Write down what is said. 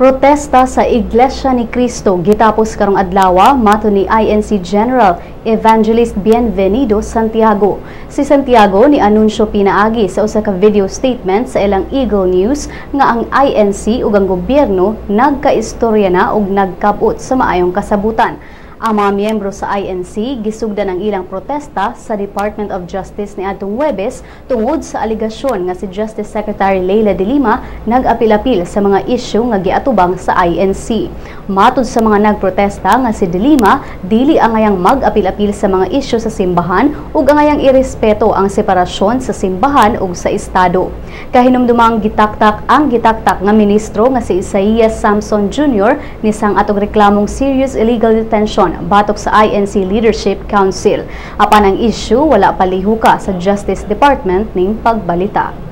Protesta sa Iglesia ni Cristo gitapos karong adlaw mato ni INC General Evangelist Bienvenido Santiago. Si Santiago ni anunsyo pinaagi sa usa ka video statement sa ilang Eagle News nga ang INC ug ang gobyerno nagkaistorya na ug nagkabot sa maayong kasabutan. Ang mga miyembro sa INC gisugdan ang ilang protesta sa Department of Justice niadtong Huwebes tungod sa aligasyon nga si Justice Secretary Leila de Lima nag-apil-apil sa mga isyu nga giatubang sa INC. Matud sa mga nagprotesta nga si de Lima dili angayang mag-apil-apil sa mga isyu sa simbahan ug angayang irespeto ang separasyon sa simbahan ug sa estado. Kahinumdumang gitaktak nga ministro nga si Isaias Samson Jr. nisang atong reklamong serious illegal detention batok sa INC Leadership Council. Apan ang issue wala palihuka sa Justice Department ning pagbalita.